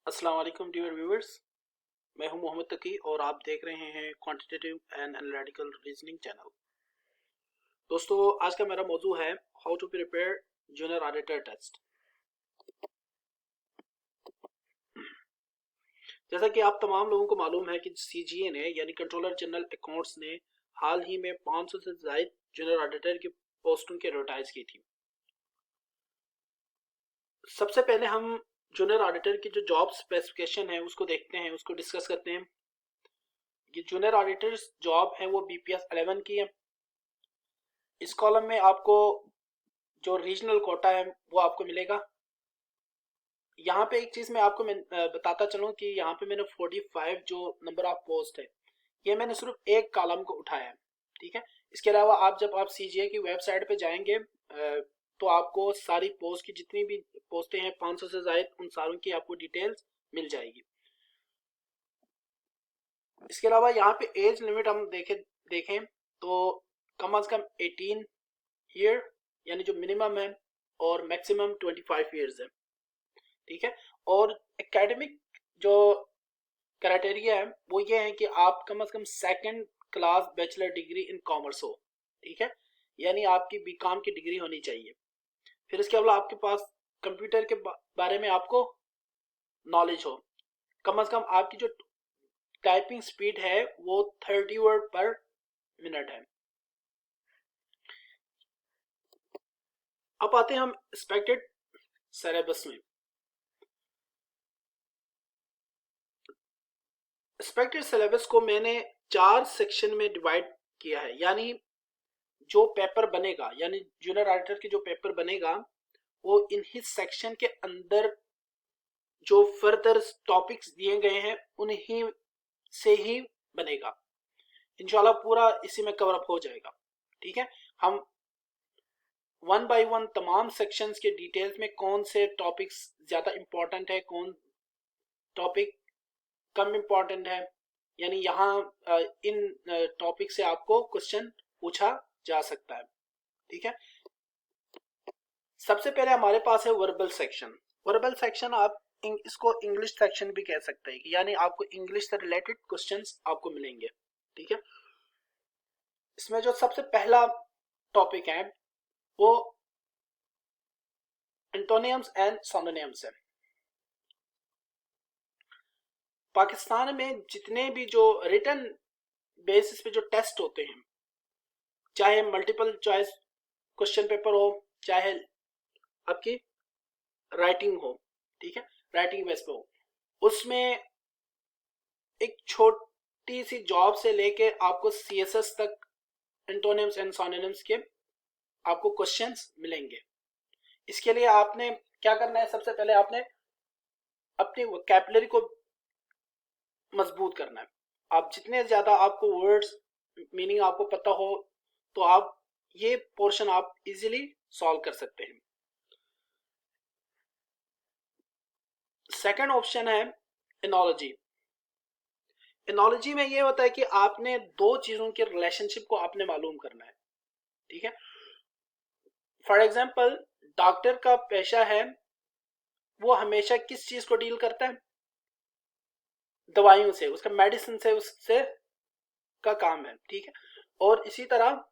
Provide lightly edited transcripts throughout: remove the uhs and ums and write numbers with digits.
अस्सलाम वालेकुम dear viewers. मैं हूं मोहम्मद तकी और आप देख रहे हैं quantitative and analytical reasoning channel. दोस्तों, आज का मेरा मौजू है how to prepare junior auditor test. जैसा कि आप तमाम लोगों को मालूम है कि सीजीए ने यानी कंट्रोलर जनरल अकाउंट्स ने हाल ही में 500 से ज्यादा जूनियर ऑडिटर की पोस्टों की एडवर्टाइज की थी। सबसे पहले हम जूनियर ऑडिटर की जो जॉब स्पेसिफिकेशन है उसको देखते हैं, उसको डिस्कस करते हैं। ये जूनियर ऑडिटर्स जॉब है वो बीपीएस 11 की है। इस कॉलम में आपको जो रीजनल कोटा है वो आपको मिलेगा। यहाँ पे एक चीज मैं आपको बताता चलूं कि यहाँ पे मैंने 45 जो नंबर ऑफ पोस्ट है ये मैंने सिर्फ एक कॉलम को उठाया है, ठीक है। इसके अलावा आप जब आप सीजीए की वेबसाइट पे जाएंगे तो आपको सारी पोस्ट की जितनी भी पोस्टें हैं 500 से ज्यादा उन सारों की आपको डिटेल्स मिल जाएगी। इसके अलावा यहाँ पे एज लिमिट हम देखें तो कम अज कम 18 ईयर यानी जो मिनिमम है और मैक्सिमम 25 ईयर्स है, ठीक है। और एकेडमिक जो क्राइटेरिया है वो ये है कि आप कम से कम second class bachelor degree in commerce हो, ठीक है, यानी आपकी बीकॉम की डिग्री होनी चाहिए। फिर इसके अलावा आपके पास कंप्यूटर के बारे में आपको नॉलेज हो। कम से कम आपकी जो टाइपिंग स्पीड है वो 30 वर्ड पर मिनट है। अब आते हैं हम एक्सपेक्टेड सिलेबस में। एक्सपेक्टेड सिलेबस को मैंने 4 सेक्शन में डिवाइड किया है, यानी जो पेपर बनेगा यानी जूनियर ऑडिटर की जो पेपर बनेगा वो इन हिज सेक्शन के अंदर जो फर्दर टॉपिक्स दिए गए हैं उन्हीं से ही बनेगा। इंशाल्लाह पूरा इसी में कवर अप हो जाएगा, ठीक है। हम वन बाय वन तमाम सेक्शंस के डिटेल्स में कौन से टॉपिक्स ज्यादा इंपॉर्टेंट है, कौन टॉपिक कम इंपॉर्टेंट है, यानी यहाँ इन टॉपिक से आपको क्वेश्चन पूछा जा सकता है, ठीक है। सबसे पहले हमारे पास है वर्बल सेक्शन। वर्बल सेक्शन आप इसको इंग्लिश सेक्शन भी कह सकते हैं, यानी आपको इंग्लिश से रिलेटेड क्वेश्चंस आपको मिलेंगे, ठीक है। इसमें जो सबसे पहला टॉपिक है वो एंटोनियम्स एंड सिनोनिम्स है। पाकिस्तान में जितने भी जो रिटन बेसिस पे जो टेस्ट होते हैं, चाहे मल्टीपल चॉइस क्वेश्चन पेपर हो चाहे आपकी राइटिंग हो, ठीक है, राइटिंग बेस पे हो, उसमें एक छोटी सी जॉब से लेके आपको सीएसएस तक एंटोनिम्स एंड सिनोनिम्स के आपको क्वेश्चंस मिलेंगे। इसके लिए आपने क्या करना है, सबसे पहले आपने अपनी वोकैबुलरी को मजबूत करना है। आप जितने ज्यादा आपको वर्ड्स मीनिंग आपको पता हो तो आप ये पोर्शन आप इजीली सॉल्व कर सकते हैं। सेकंड ऑप्शन है एनोलॉजी। एनोलॉजी में ये होता है कि आपने दो चीजों के रिलेशनशिप को आपने मालूम करना है, ठीक है। फॉर एग्जाम्पल डॉक्टर का पेशा है वो हमेशा किस चीज को डील करता है, दवाइयों से, उसका मेडिसिन से उससे का काम है, ठीक है। और इसी तरह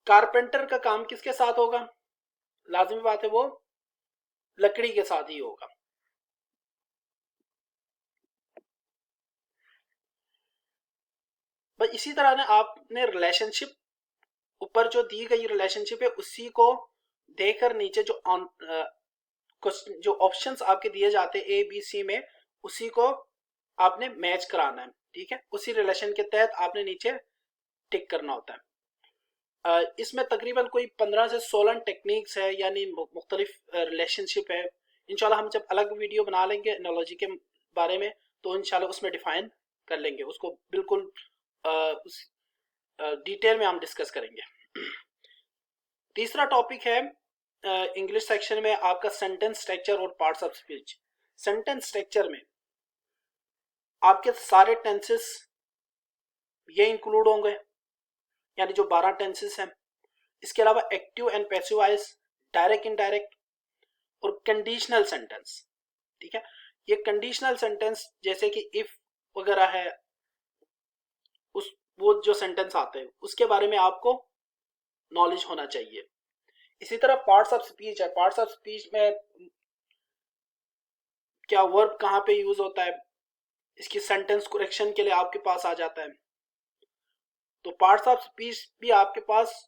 कारपेंटर का काम किसके साथ होगा, लाजिमी बात है वो लकड़ी के साथ ही होगा। बस इसी तरह ने आपने रिलेशनशिप ऊपर जो दी गई रिलेशनशिप है उसी को देकर नीचे जो ऑप्शंस आपके दिए जाते हैं ए बी सी में उसी को आपने मैच कराना है, ठीक है। उसी रिलेशन के तहत आपने नीचे टिक करना होता है। इसमें तकरीबन कोई 15 से 16 टेक्निक्स है, यानी मुख्तलिफ रिलेशनशिप है। इंशाल्लाह हम जब अलग वीडियो बना लेंगे एनालॉजी के बारे में तो इंशाल्लाह उसमें डिफाइन कर लेंगे, उसको बिल्कुल उस डिटेल में हम डिस्कस करेंगे। तीसरा टॉपिक है इंग्लिश सेक्शन में आपका सेंटेंस स्ट्रक्चर और parts of speech. Sentence structure में आपके सारे टेंसेस ये इंक्लूड होंगे, यानी जो 12 टेंसेस हैं। इसके अलावा active and passive voice, direct indirect और कंडीशनल सेंटेंस। ठीक है। ये कंडीशनल सेंटेंस जैसे कि इफ वगैरह है, उस वो जो सेंटेंस आते हैं उसके बारे में आपको नॉलेज होना चाहिए। इसी तरह पार्ट्स ऑफ स्पीच है। पार्ट्स ऑफ स्पीच में क्या वर्ब कहाँ पे यूज होता है, इसकी सेंटेंस करेक्शन के लिए आपके पास आ जाता है। तो पार्ट्स ऑफ स्पीच भी आपके पास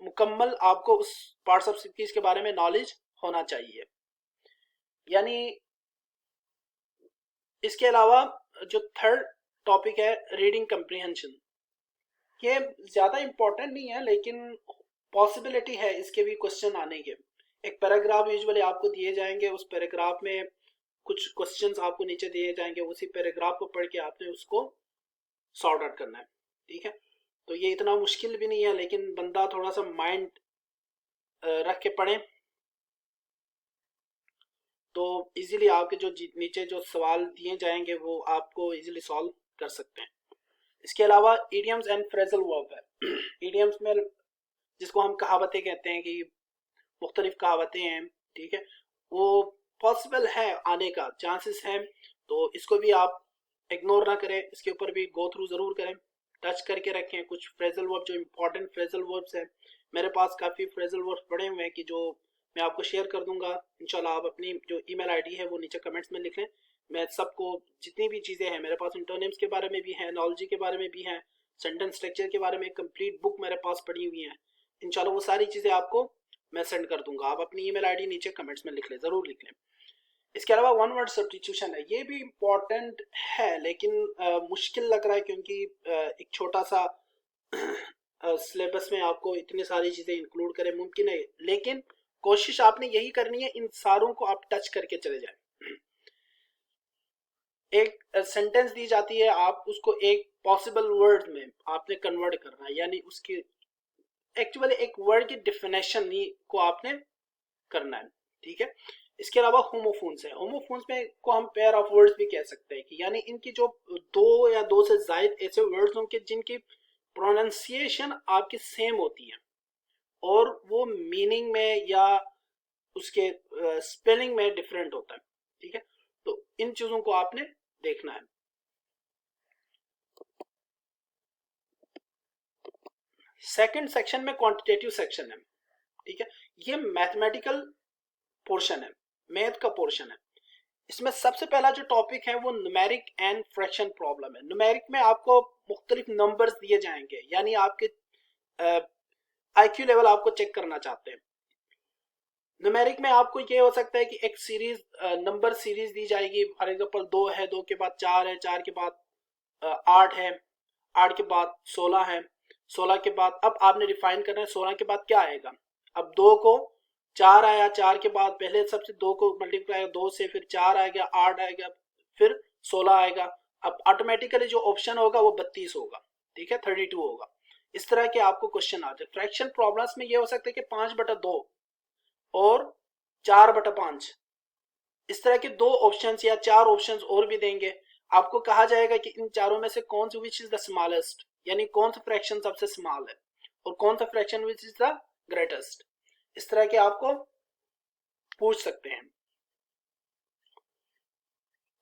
मुकम्मल, आपको उस पार्ट्स ऑफ स्पीच के बारे में नॉलेज होना चाहिए। यानी इसके अलावा जो थर्ड टॉपिक है रीडिंग कंप्रीहेंशन, ये ज्यादा इंपॉर्टेंट नहीं है लेकिन पॉसिबिलिटी है इसके भी क्वेश्चन आने के। एक पैराग्राफ यूजुअली आपको दिए जाएंगे, उस पैराग्राफ में कुछ क्वेश्चंस आपको नीचे दिए जाएंगे, उसी पैराग्राफ को पढ़ के आपने उसको सॉर्ट आउट करना है। ठीक है, तो ये इतना मुश्किल भी नहीं है, लेकिन बंदा थोड़ा सा माइंड रख के पढ़े तो इजीली आपके जो नीचे जो सवाल दिए जाएंगे वो आपको इजीली सॉल्व कर सकते हैं। इसके अलावा इडियम्स एंड फ्रेजल वर्ब है। इडियम्स में जिसको हम कहावतें कहते हैं कि मुख्तलिफ कहावतें हैं, ठीक है, वो पॉसिबल है, आने का चांसेस हैं, तो इसको भी आप इग्नोर ना करें, इसके ऊपर भी गो थ्रू जरूर करें, टच करके रखें। कुछ फ्रेजल वर्ब जो इंपॉर्टेंट फ्रेजल वर्ब्स हैं, मेरे पास काफ़ी फ्रेजल वर्ब्स पड़े हुए हैं कि जो मैं आपको शेयर कर दूंगा इंशाल्लाह। आप अपनी जो ईमेल आईडी है वो नीचे कमेंट्स में लिख लें, मैं सबको जितनी भी चीज़ें हैं मेरे पास, इंटरनेम्स के बारे में भी हैं, नॉलेजी के बारे में भी हैं, सेंटेंस स्ट्रक्चर के बारे में कंप्लीट बुक मेरे पास पड़ी हुई है, इंशाल्लाह वो सारी चीज़ें आपको मैं सेंड कर दूंगा। आप अपनी ईमेल आईडी नीचे कमेंट्स में लिख लें, ज़रूर लिख लें। इसके अलावा वन वर्ड सब्स्टिट्यूशन है, ये भी इम्पॉर्टेंट है लेकिन मुश्किल लग रहा है क्योंकि एक छोटा सा सिलेबस में आपको इतनी सारी चीज़ें इंक्लूड करें मुमकिन है, लेकिन कोशिश आपने यही करनी है इन सारों को आप टच करके चले जाएं। एक सेंटेंस दी जाती है, आप उसको एक पॉसिबल वर्ड में आपने कन्वर्ट करना है, यानी उसकी एक्चुअली एक वर्ड की डेफिनेशन को आपने करना है। ठीक है, इसके अलावा होमोफोन्स है। होमोफोन्स में को हम पेयर ऑफ वर्ड्स भी कह सकते हैं कि यानी इनकी जो दो या दो से ज्यादा ऐसे वर्ड्स होंगे जिनकी प्रोनाउंसिएशन आपकी सेम होती है और वो मीनिंग में या उसके स्पेलिंग में डिफरेंट होता है। ठीक है, तो इन चीजों को आपने देखना है। सेकंड सेक्शन में क्वांटिटेटिव सेक्शन है। ठीक है, ये मैथमेटिकल पोर्शन है, मैथ का पोर्शन है। इसमें सबसे पहला जो टॉपिक है वो न्यूमेरिक एंड फ्रैक्शन प्रॉब्लम है। न्यूमेरिक में आपको मुख्तलिफ नंबर्स दिए जाएंगे, यानी आपके आईक्यू लेवल आपको चेक करना चाहते हैं। न्यूमेरिक में आपको ये हो सकता है कि एक सीरीज नंबर सीरीज दी जाएगी, फॉर एग्जांपल 2 है, 2 के बाद 4 है, 4 के बाद 8 है, 8 के बाद 16 है, 16 के बाद अब आपने डिफाइन करना है 16 के बाद क्या आएगा। अब 2 को 4 आया, 4 के बाद पहले सबसे 2 को मल्टीप्लाई 2 से, फिर 4 आएगा, 8 आएगा, फिर 16 आएगा। अब ऑटोमेटिकली जो ऑप्शन होगा वो 32 होगा, ठीक है, 32 होगा। इस तरह के आपको क्वेश्चन आते हैं। फ्रैक्शन प्रॉब्लम्स में ये हो सकता है कि 5/2 और 4/5, इस तरह के दो ऑप्शंस या 4 ऑप्शंस और भी देंगे। आपको कहा जाएगा कि इन चारों में से कौन सा विच इज द स्मॉलेस्ट, यानी कौन सा फ्रैक्शन सबसे स्मॉल है और कौन सा fraction which is the greatest, इस तरह के आपको पूछ सकते हैं।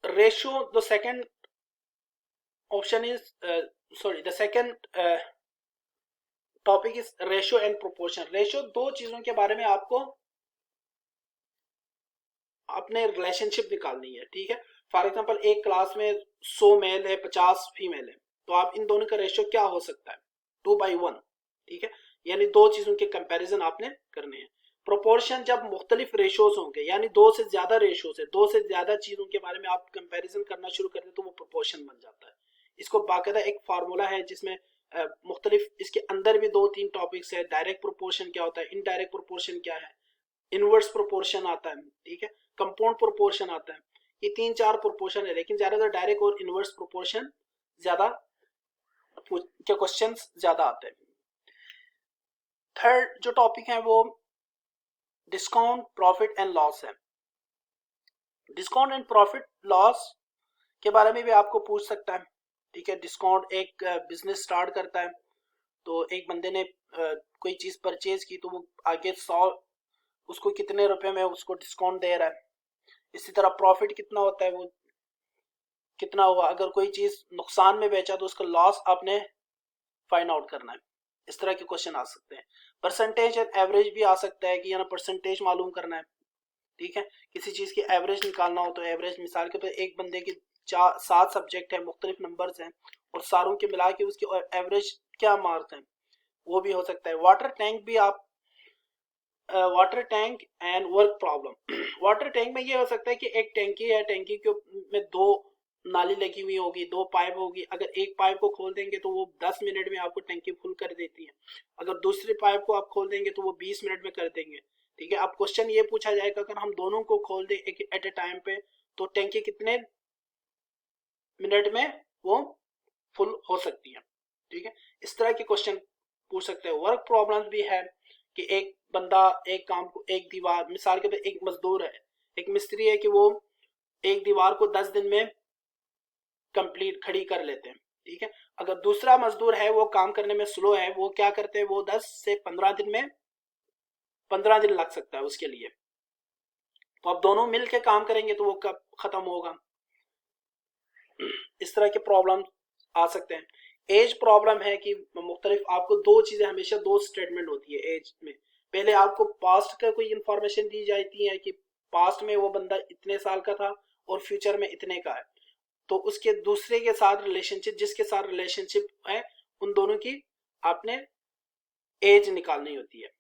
Ratio, the second option is sorry the second topic is ratio and proportion. Ratio दो चीजों के बारे में आपको अपने रिलेशनशिप निकालनी है। ठीक है, फॉर एग्जांपल एक क्लास में 100 मेल है, 50 फीमेल है, तो आप इन दोनों का रेशियो क्या हो सकता है, 2/1। ठीक है, यानी दो चीजों के कंपैरिजन आपने करने हैं। प्रोपोर्शन जब मुख्तलिफ रेशियोज होंगे, यानी 2 से ज्यादा रेशियोज है, 2 से ज्यादा चीजों के बारे में आप कंपैरिजन करना शुरू करते हैं तो वो प्रोपोर्शन बन जाता है। इसको बाकायदा एक फार्मूला है जिसमें मुख्तलिफ, इसके अंदर भी 2-3 टॉपिक्स है। डायरेक्ट प्रोपोर्शन क्या होता है, इनडायरेक्ट प्रोपोर्शन क्या है, इनवर्स प्रोपोर्शन आता है, ठीक है, कंपाउंड प्रोपोर्शन आता है। ये 3-4 प्रोपोर्शन है, लेकिन ज्यादातर डायरेक्ट और इनवर्स प्रोपोर्शन ज्यादा के क्वेश्चन ज्यादा आते हैं। थर्ड जो टॉपिक है वो डिस्काउंट प्रॉफिट एंड लॉस है। डिस्काउंट एंड प्रॉफिट लॉस के बारे में भी आपको पूछ सकता है। ठीक है, डिस्काउंट एक बिजनेस स्टार्ट करता है, तो एक बंदे ने कोई चीज परचेज की तो वो आगे 100 उसको कितने रुपए में उसको डिस्काउंट दे रहा है। इसी तरह प्रॉफिट कितना होता है, वो कितना हुआ। अगर कोई चीज नुकसान में बेचा तो उसका लॉस आपने फाइंड आउट करना है। इस तरह के क्वेश्चन आ सकते हैं। परसेंटेज एंड एवरेज भी आ सकता है कि यानी परसेंटेज मालूम करना है, ठीक है। किसी चीज की एवरेज निकालना हो तो एवरेज, मिसाल के तौर एक बंदे की 7 सब्जेक्ट है, मुख्तलिफ नंबर्स हैं और सारों के मिला के उसकी एवरेज क्या मार्क्स हैं, वो भी हो सकता है। वाटर टैंक भी आप water tank and work problem water tank में ये हो सकता है कि एक टैंकी है, टैंकी के में 2 नाली लगी हुई होगी, 2 पाइप होगी। अगर एक पाइप को खोल देंगे तो वो 10 मिनट में आपको टैंकी फुल कर देती है। अगर दूसरे पाइप को आप खोल देंगे तो वो 20 मिनट में कर देंगे, ठीक है। अब क्वेश्चन ये पूछा जाएगा अगर हम दोनों को खोल दें एट ए टाइम पे तो टैंकी कितने मिनट में वो फुल हो सकती है, ठीक है। इस तरह के क्वेश्चन पूछ सकते हैं। वर्क प्रॉब्लम्स भी है कि एक बंदा एक काम को, एक दीवार, मिसाल के तौर एक मजदूर है, एक मिस्त्री है कि वो एक दीवार को 10 दिन में कंप्लीट खड़ी कर लेते हैं, ठीक है। अगर दूसरा मजदूर है वो काम करने में स्लो है, वो क्या करते हैं, वो 10 से 15 दिन में 15 दिन लग सकता है उसके लिए। तो अब दोनों मिल के काम करेंगे तो वो कब खत्म होगा। इस तरह के प्रॉब्लम आ सकते हैं। एज प्रॉब्लम है कि मुख्तलिफ आपको 2 चीजें, हमेशा 2 स्टेटमेंट होती है एज में। पहले आपको पास्ट का कोई इंफॉर्मेशन दी जाती है कि पास्ट में वो बंदा इतने साल का था और फ्यूचर में इतने का है, तो उसके दूसरे के साथ रिलेशनशिप, जिसके साथ रिलेशनशिप है, उन दोनों की आपने एज निकालनी होती है।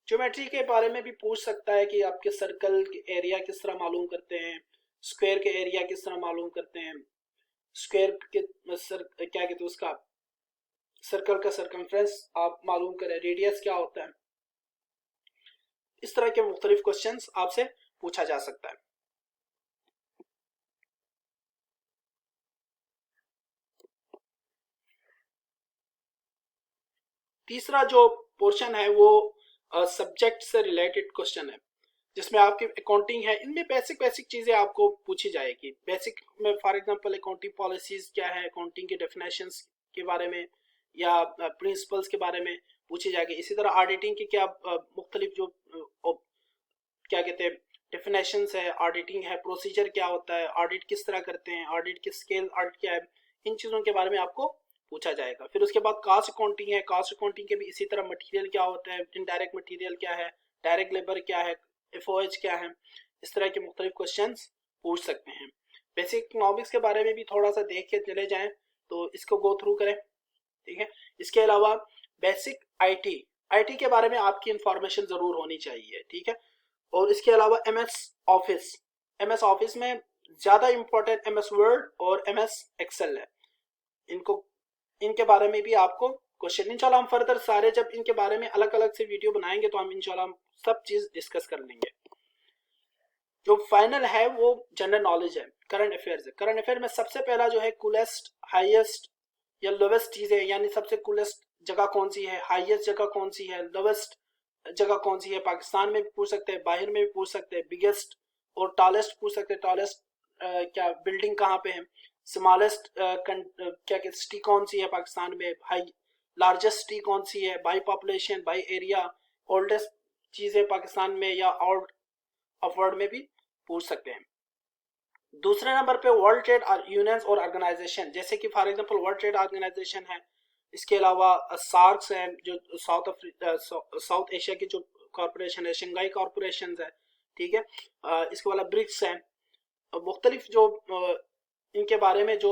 ज्योमेट्री के बारे में भी पूछ सकता है कि आपके सर्कल के एरिया किस तरह मालूम करते हैं, स्क्वायर के एरिया किस तरह मालूम करते हैं, स्क्वायर के क्या कहते हैं उसका, सर्कल का सरकमफ्रेंस आप मालूम करें, रेडियस क्या होता है। इस तरह के मुख्तलिफ क्वेश्चंस आपसे पूछा जा सकता है। तीसरा जो पोर्शन है वो सब्जेक्ट से रिलेटेड क्वेश्चन है, जिसमें आपकी अकाउंटिंग है। इनमें बेसिक बेसिक चीजें आपको पूछी जाएगी। बेसिक में फॉर एग्जांपल अकाउंटिंग पॉलिसीज क्या है, अकाउंटिंग के डेफिनेशंस के बारे में या प्रिंसिपल्स के बारे में पूछी जाएगी। इसी तरह ऑडिटिंग की क्या मुख्तलिफ जो क्या कहते हैं डेफिनेशंस है, ऑडिटिंग है, प्रोसीजर क्या होता है, ऑडिट किस तरह करते हैं, ऑडिट की स्केल, ऑडिट क्या है, इन चीज़ों के बारे में आपको पूछा जाएगा। फिर उसके बाद कास्ट अकाउंटिंग है, कास्ट अकाउंटिंग के भी इसी तरह मटेरियल क्या होता है, इनडायरेक्ट मटेरियल क्या है, डायरेक्ट लेबर क्या है, एफओएच क्या है, इस तरह के मुख्तलिफ क्वेश्चन पूछ सकते हैं। बेसिक इकोनॉमिक्स के बारे में भी थोड़ा सा देख के चले जाएं तो इसको गो थ्रू करें, ठीक है। इसके अलावा बेसिक आईटी के बारे में आपकी इंफॉर्मेशन जरूर होनी चाहिए, ठीक है। और इसके अलावा एमएस ऑफिस में ज्यादा इंपॉर्टेंट एमएस वर्ड और एमएस एक्सेल है। इनको, इनके बारे में भी आपको क्वेश्चन, इंशाल्लाह हम फर्दर सारे जब इनके बारे में अलग अलग से वीडियो बनाएंगे तो हम इंशाल्लाह सब चीज डिस्कस कर लेंगे। जो फाइनल है वो जनरल नॉलेज है, करंट अफेयर्स है। करंट अफेयर में सबसे पहला जो है कूलेस्ट, हाईएस्ट या लोवेस्ट चीज है, यानी सबसे कूलेस्ट जगह कौन सी है, हाईएस्ट जगह कौन सी है, लोवेस्ट जगह कौन सी है। पाकिस्तान में भी पूछ सकते हैं, बाहर में भी पूछ सकते हैं। बिगेस्ट और टॉलेस्ट पूछ सकते हैं, टॉलेस्ट क्या बिल्डिंग कहाँ पे है। स्मॉलेस्ट क्या कहते सिटी कौन सी है पाकिस्तान में, हाई लार्जेस्ट सिटी कौन सी है, by population, by area. Oldest चीज है पाकिस्तान में या आउट ऑफ वर्ल्ड में भी पूछ सकते हैं। दूसरे नंबर पे वर्ल्ड ट्रेड यूनियंस और ऑर्गेनाइजेशन, जैसे कि for example world trade organisation है। इसके अलावा सार्क्स है जो साउथ एशिया की जो कॉरपोरेशन है, शंघाई कॉरपोरेशन है, ठीक है। इसके अलावा ब्रिक्स है। मुख्तलिफ जो इनके बारे में जो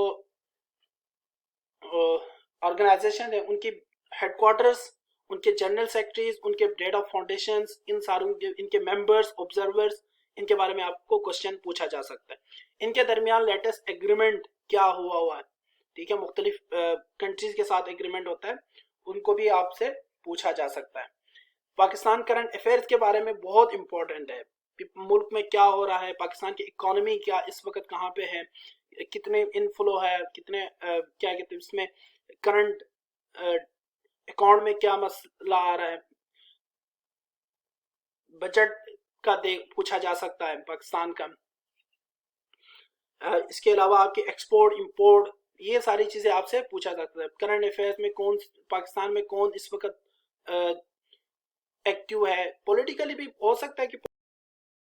ऑर्गेनाइजेशन है उनकी हेडक्वार्टर्स, उनके जनरल सेक्रेटरीज, उनके डेट ऑफ फाउंडेशन, इन सारों के, इनके मेंबर्स, ऑब्जर्वर्स, इनके बारे में आपको क्वेश्चन पूछा जा सकता है। इनके दरमियान लेटेस्ट एग्रीमेंट क्या हुआ है, ठीक है। मुख्तलिफ कंट्रीज के साथ एग्रीमेंट होता है, उनको भी आपसे पूछा जा सकता है। पाकिस्तान करंट अफेयर्स के बारे में बहुत इंपॉर्टेंट है, मुल्क में क्या हो रहा है, पाकिस्तान की इकोनॉमी क्या इस वक्त कहाँ पे है, कितने इनफ्लो है, कितने क्या कहते हैं इसमें करंट अकाउंट में क्या मसला आ रहा है, बजट का पूछा जा सकता है पाकिस्तान का। इसके अलावा आपके एक्सपोर्ट इंपोर्ट, ये सारी चीजें आपसे पूछा जाता है। करंट अफेयर्स में कौन, पाकिस्तान में कौन इस वक्त एक्टिव है, पॉलिटिकली भी हो सकता है कि